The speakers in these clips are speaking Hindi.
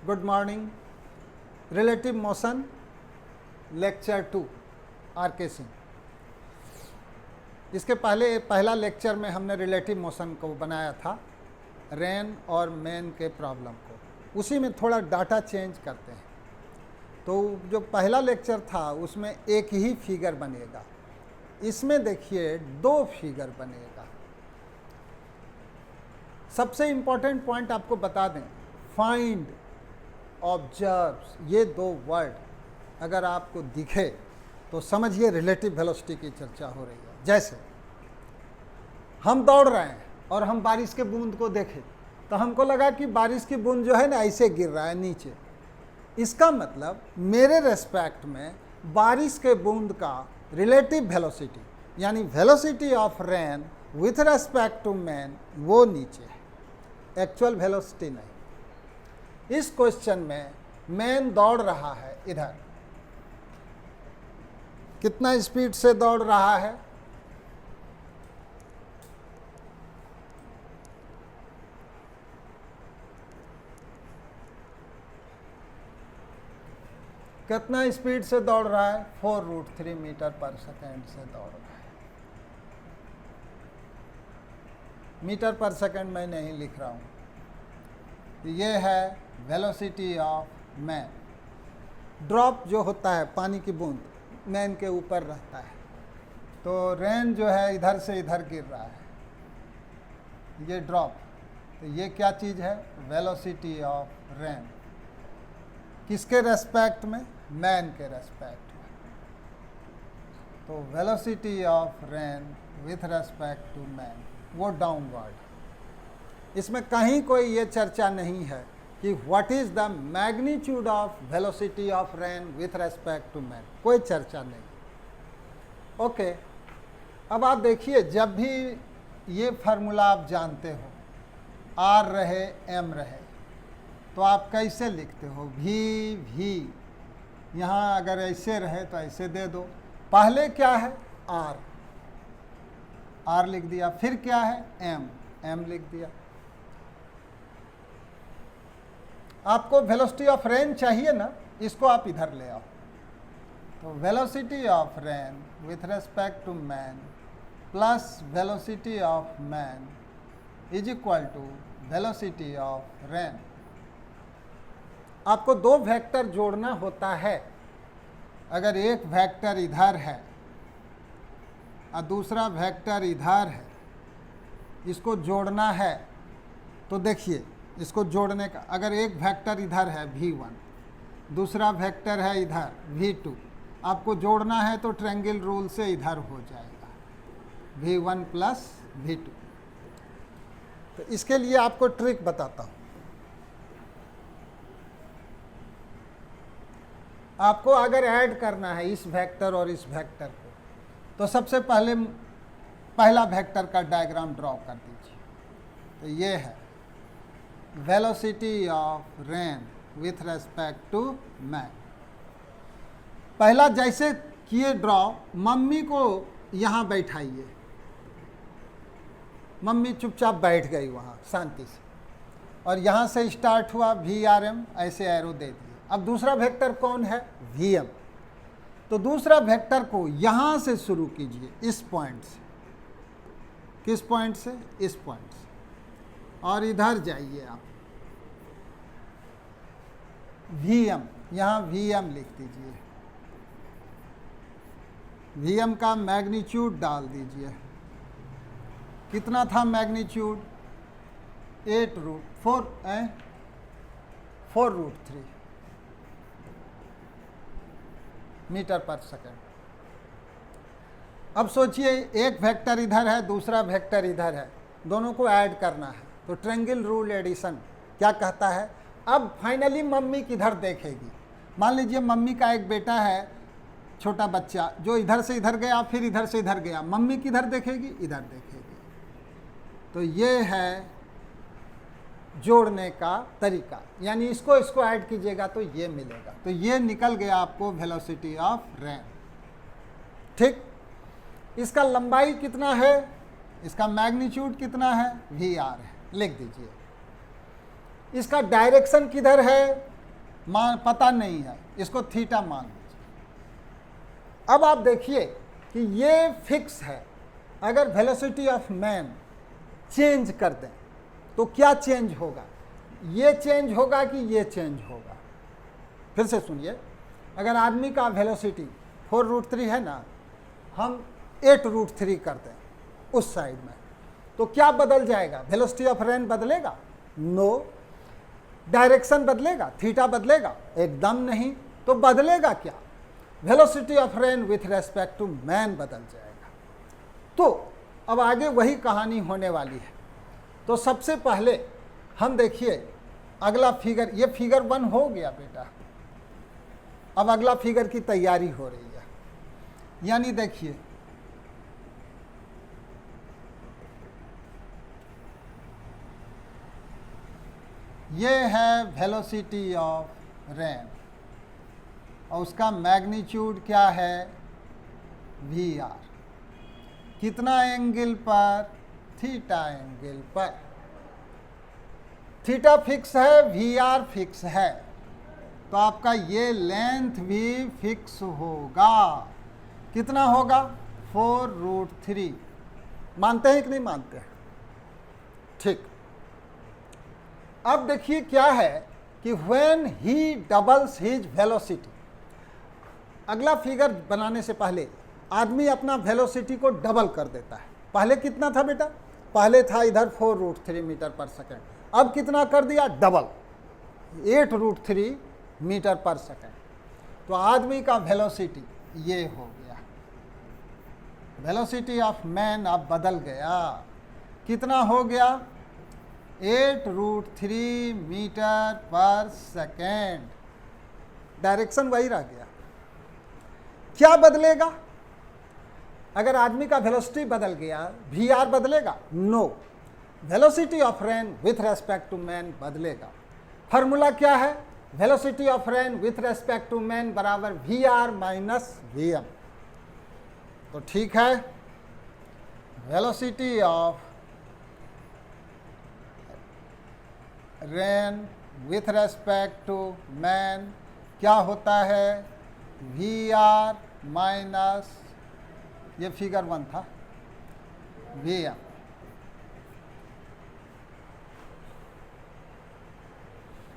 Good morning. Relative motion lecture 2 R K Singh. इसके पहला लेक्चर में हमने रिलेटिव मोशन को बनाया था, रेन और मैन के प्रॉब्लम को। उसी में थोड़ा डाटा चेंज करते हैं। तो जो पहला लेक्चर था उसमें एक ही फिगर बनेगा, इसमें देखिए 2 फिगर बनेगा। सबसे इम्पोर्टेंट पॉइंट आपको बता दें, फाइंड, ऑब्जर्व, ये 2 वर्ड अगर आपको दिखे तो समझिए रिलेटिव वेलोसिटी की चर्चा हो रही है। जैसे हम दौड़ रहे हैं और हम बारिश के बूंद को देखें तो हमको लगा कि बारिश की बूंद जो है ना ऐसे गिर रहा है नीचे। इसका मतलब मेरे रेस्पेक्ट में बारिश के बूंद का रिलेटिव वेलोसिटी यानी velocity of rain with respect to man वो नीचे है, एक्चुअल वेलोसिटी नहीं। इस क्वेश्चन में मैन दौड़ रहा है, इधर कितना स्पीड से दौड़ रहा है? कितना स्पीड से दौड़ रहा है? 4√3 मीटर पर सेकेंड से दौड़ रहा है। मीटर पर सेकेंड मैं नहीं लिख रहा हूँ। ये है वेलोसिटी ऑफ मैन। ड्रॉप जो होता है पानी की बूंद मैन के ऊपर रहता है, तो रेन जो है इधर से इधर गिर रहा है, ये ड्रॉप। तो ये क्या चीज़ है? Velocity of rain. किसके रेस्पेक्ट में? मैन के रेस्पेक्ट में। तो velocity of rain with respect to man, वो डाउनवर्ड। इसमें कहीं कोई ये चर्चा नहीं है कि what is the magnitude of velocity of rain with respect to man, कोई चर्चा नहीं। ओके, अब आप देखिए, जब भी ये फार्मूला आप जानते हो, आर रहे एम रहे, तो आप कैसे लिखते हो? भी यहाँ अगर ऐसे रहे तो ऐसे दे दो। पहले क्या है? आर लिख दिया, फिर क्या है? एम लिख दिया। आपको वेलोसिटी ऑफ रेन चाहिए ना, इसको आप इधर ले आओ। तो velocity of rain with respect to man plus velocity of man is equal to velocity of rain. आपको 2 वेक्टर जोड़ना होता है। अगर एक वेक्टर इधर है और दूसरा वेक्टर इधर है, इसको जोड़ना है तो देखिए, इसको जोड़ने का, अगर एक वेक्टर इधर है v1, दूसरा वेक्टर है इधर v2, आपको जोड़ना है तो ट्रायंगल रूल से इधर हो जाएगा v1 प्लस v2। तो इसके लिए आपको ट्रिक बताता हूँ। आपको अगर ऐड करना है इस वेक्टर और इस वेक्टर को, तो सबसे पहले पहला वेक्टर का डायग्राम ड्रॉ कर दीजिए। तो ये है velocity of rain with respect to man. पहला जैसे किए ड्रॉ, मम्मी को यहाँ बैठाइए। मम्मी चुपचाप बैठ गई वहाँ शांति से, और यहाँ से स्टार्ट हुआ VRM, ऐसे एरो दे दिए। अब दूसरा वेक्टर कौन है? VM। तो दूसरा वेक्टर को यहाँ से शुरू कीजिए, इस पॉइंट से। किस पॉइंट से? इस पॉइंट से, और इधर जाइए आप VM, यहाँ VM लिख दीजिए। VM का मैग्नीट्यूड डाल दीजिए। कितना था मैग्नीट्यूड? 4√3 मीटर पर सेकेंड। अब सोचिए, एक वेक्टर इधर है, दूसरा वेक्टर इधर है, दोनों को ऐड करना है। तो ट्रायंगल रूल एडिशन क्या कहता है? अब फाइनली मम्मी किधर देखेगी? मान लीजिए मम्मी का एक बेटा है, छोटा बच्चा, जो इधर से इधर गया, फिर इधर से इधर गया। मम्मी किधर देखेगी? इधर देखेगी। तो ये है जोड़ने का तरीका, यानी इसको ऐड कीजिएगा तो ये मिलेगा। तो ये निकल गया आपको वेलोसिटी ऑफ रेन। ठीक, इसका लंबाई कितना है? इसका मैग्नीट्यूड कितना है? VR है, लिख दीजिए। इसका डायरेक्शन किधर है? मान पता नहीं है, इसको थीटा मान लीजिए। अब आप देखिए कि ये फिक्स है। अगर वेलोसिटी ऑफ मैन चेंज कर दें तो क्या चेंज होगा? ये चेंज होगा कि ये चेंज होगा? फिर से सुनिए, अगर आदमी का वेलोसिटी 4√3 है ना, हम 8√3 कर दें उस साइड में, तो क्या बदल जाएगा? वेलोसिटी ऑफ रेन बदलेगा? नो। डायरेक्शन बदलेगा? थीटा बदलेगा? एकदम नहीं। तो बदलेगा क्या? Velocity of rain with respect to man बदल जाएगा। तो अब आगे वही कहानी होने वाली है। तो सबसे पहले हम देखिए अगला फिगर, ये फिगर 1 हो गया बेटा, अब अगला फिगर की तैयारी हो रही है। यानी देखिए ये है वेलोसिटी ऑफ रेन और उसका मैग्नीट्यूड क्या है? VR। कितना एंगल पर? थीटा एंगल पर। थीटा फिक्स है, VR फिक्स है, तो आपका ये लेंथ भी फिक्स होगा। कितना होगा? 4√3। मानते हैं कि नहीं मानते हैं? ठीक। अब देखिए क्या है कि when he doubles his velocity, अगला फिगर बनाने से पहले आदमी अपना वेलोसिटी को डबल कर देता है। पहले कितना था बेटा? पहले था इधर 4√3 मीटर पर सेकेंड, अब कितना कर दिया? डबल, 8√3 मीटर पर सेकेंड। तो आदमी का वेलोसिटी ये हो गया, वेलोसिटी ऑफ मैन अब बदल गया। कितना हो गया? 8√3 मीटर पर सेकेंड। डायरेक्शन वही रह गया। क्या बदलेगा? अगर आदमी का वेलोसिटी बदल गया, VR बदलेगा? No. Velocity of rain with respect to man बदलेगा। फार्मूला क्या है? Velocity of rain with respect to man बराबर VR माइनस VM। तो ठीक है, velocity of rain with respect to man क्या होता है? VR माइनस, ये फिगर 1 था, VM।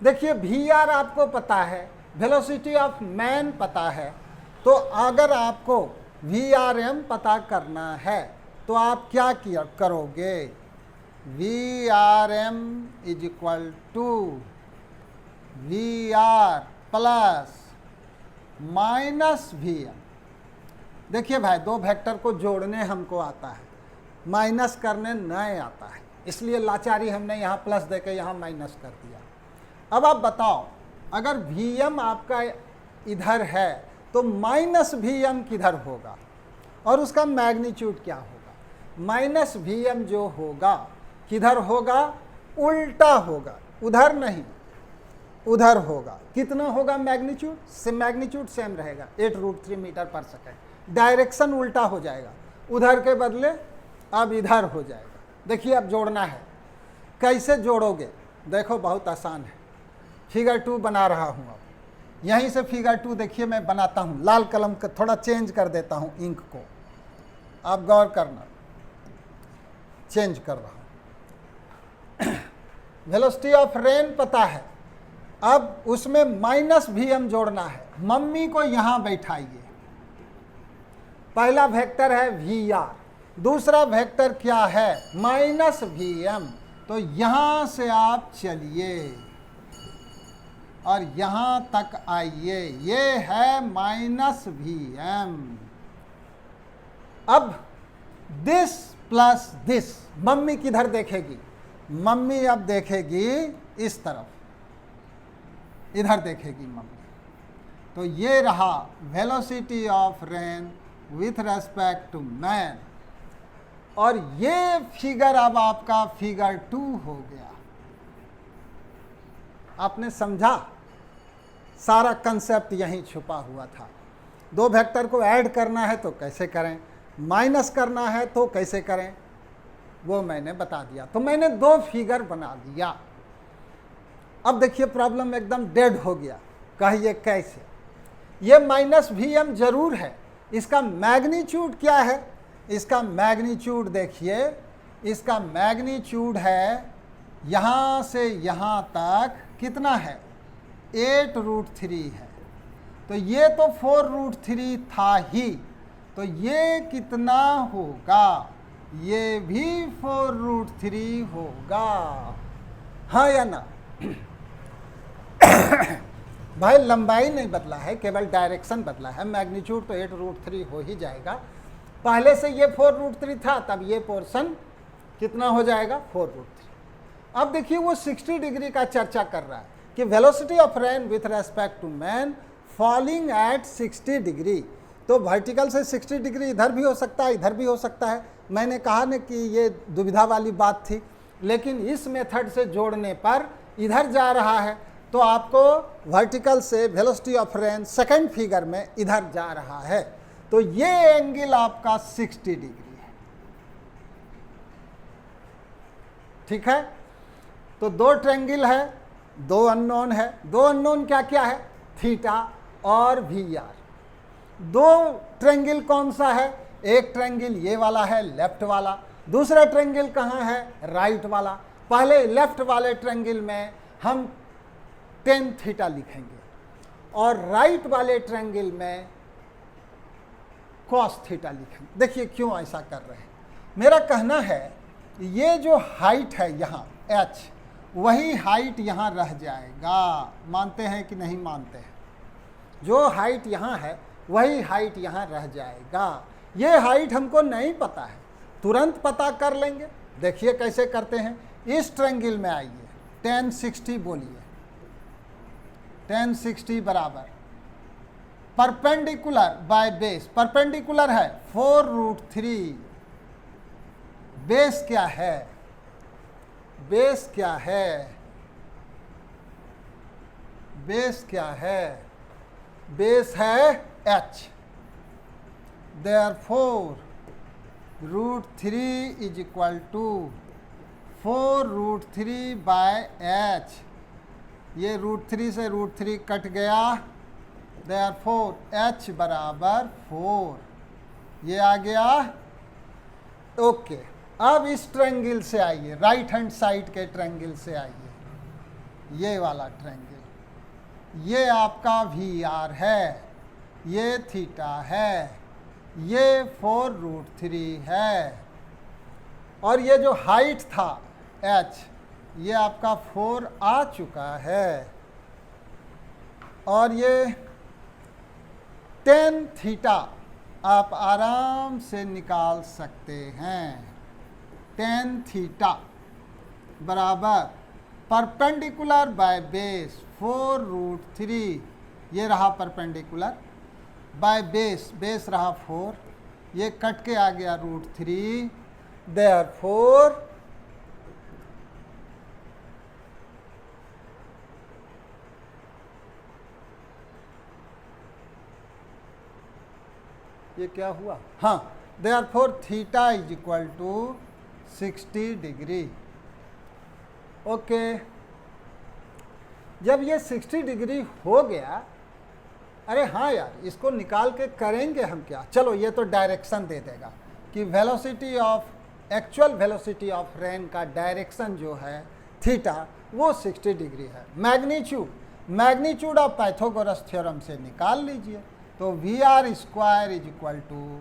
देखिए VR आपको पता है, वेलोसिटी ऑफ मैन पता है, तो अगर आपको VRM पता करना है तो आप क्या किया करोगे? VRM is equal to VR plus minus VM। देखिए भाई, दो वेक्टर को जोड़ने हमको आता है, माइनस करने नहीं आता है, इसलिए लाचारी हमने यहाँ प्लस देके यहाँ माइनस कर दिया। अब आप बताओ, अगर VM आपका इधर है तो माइनस VM किधर होगा और उसका मैग्नीट्यूड क्या होगा? माइनस VM जो होगा किधर होगा? उल्टा होगा, उधर नहीं, उधर होगा। कितना होगा मैग्नीट्यूड? से मैग्नीट्यूड सेम रहेगा, 8√3 मीटर पर सेकेंड। डायरेक्शन उल्टा हो जाएगा, उधर के बदले अब इधर हो जाएगा। देखिए अब जोड़ना है, कैसे जोड़ोगे? देखो बहुत आसान है, फिगर 2 बना रहा हूँ। अब यहीं से फिगर 2 देखिए मैं बनाता हूँ, लाल कलम का थोड़ा चेंज कर देता हूँ इंक को, आप गौर करना, चेंज कर रहा हूँ। वेलोसिटी ऑफ रेन पता है, अब उसमें माइनस VM जोड़ना है। मम्मी को यहाँ बैठाइए, पहला वेक्टर है VR, दूसरा वेक्टर क्या है? Minus VM। तो यहाँ से आप चलिए और यहाँ तक आइए, ये है माइनस VM। अब दिस प्लस दिस, मम्मी किधर देखेगी? मम्मी अब देखेगी इस तरफ, इधर देखेगी मम्मी। तो ये रहा velocity of rain with respect to man, और ये फिगर अब आपका फिगर 2 हो गया। आपने समझा? सारा कंसेप्ट यहीं छुपा हुआ था। दो वेक्टर को ऐड करना है तो कैसे करें, माइनस करना है तो कैसे करें, वो मैंने बता दिया। तो मैंने 2 फिगर बना दिया। अब देखिए प्रॉब्लम एकदम डेड हो गया। कहिए कैसे? ये माइनस Vm जरूर है। इसका मैग्नीट्यूड क्या है? इसका मैग्नीट्यूड देखिए, इसका मैग्नीट्यूड है यहाँ से यहाँ तक कितना है? 8√3 है। तो ये तो 4√3 था ही, तो ये कितना होगा? ये भी 4√3 होगा, हाँ या ना? भाई लंबाई नहीं बदला है, केवल डायरेक्शन बदला है। मैग्नीट्यूड तो 8√3 हो ही जाएगा। पहले से ये 4√3 था, तब ये पोर्शन कितना हो जाएगा? 4√3। अब देखिए वो 60 डिग्री का चर्चा कर रहा है कि velocity of rain with respect to man falling at 60 degree. तो वर्टिकल से 60 डिग्री इधर भी हो सकता है, इधर भी हो सकता है। मैंने कहा ना कि ये दुविधा वाली बात थी, लेकिन इस मेथड से जोड़ने पर इधर जा रहा है, तो आपको वर्टिकल से velocity of rain second figure में इधर जा रहा है। तो ये एंगल आपका 60 डिग्री है। ठीक है, तो दो ट्रायंगल है, दो अननोन है। दो अननोन क्या क्या है? थीटा और VR। दो ट्रायंगल कौन सा है? एक ट्रायंगल ये वाला है, लेफ्ट वाला। दूसरा ट्रायंगल कहाँ है? राइट वाला। पहले लेफ्ट वाले ट्रायंगल में हम tan थीटा लिखेंगे और राइट वाले ट्रायंगल में cos थीटा लिखेंगे। देखिए क्यों ऐसा कर रहे हैं। मेरा कहना है ये जो हाइट है यहाँ h, वही हाइट यहाँ रह जाएगा। मानते हैं कि नहीं मानते हैं? जो हाइट यहाँ है वही हाइट यहाँ रह जाएगा। ये हाइट हमको नहीं पता है, तुरंत पता कर लेंगे। देखिए कैसे करते हैं। इस ट्रायंगल में आइए, tan 60 बोलिए। tan 60 बराबर परपेंडिकुलर बाय बेस। परपेंडिकुलर है 4√3। बेस क्या है? बेस क्या है? बेस क्या है? बेस है h। Therefore √3 is equal to 4√3 by h। ये √3 से √3 कट गया, Therefore h बराबर 4। ये आ गया। ओके, अब इस ट्रायंगल से आइए, राइट हैंड साइड के ट्रायंगल से आइए। ये वाला ट्रायंगल, ये आपका VR है, ये थीटा है, ये 4√3 है, और ये जो हाइट था h, ये आपका 4 आ चुका है, और ये tan थीटा आप आराम से निकाल सकते हैं। tan थीटा बराबर परपेंडिकुलर बाय बेस 4√3। ये रहा परपेंडिकुलर बाय बेस, बेस रहा 4, ये कट के आ गया √3। देयरफॉर ये क्या हुआ? हाँ, therefore theta is equal to 60 degree. Okay, जब ये 60 डिग्री हो गया, अरे हाँ यार, इसको निकाल के करेंगे हम क्या? चलो ये तो डायरेक्शन दे देगा कि velocity of, actual velocity of rain का डायरेक्शन जो है थीटा, वो 60 डिग्री है। Magnitude, magnitude of Pythagoras theorem से निकाल लीजिए। तो VR square is equal to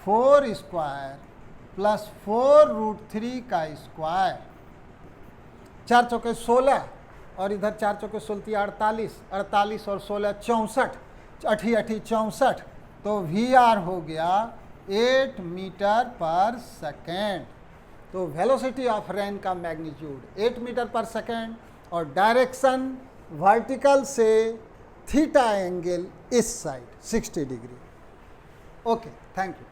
4 square plus 4√3 का स्क्वायर। 4 चौके 16 और इधर 4 चौके 16 48, 48 और 16 64, 8 64। तो VR हो गया 8 मीटर पर सेकेंड। तो वेलोसिटी ऑफ रेन का मैग्नीट्यूड 8 मीटर पर सेकेंड, और डायरेक्शन वर्टिकल से थीटा एंगल इस side 60 degree. Okay, thank you.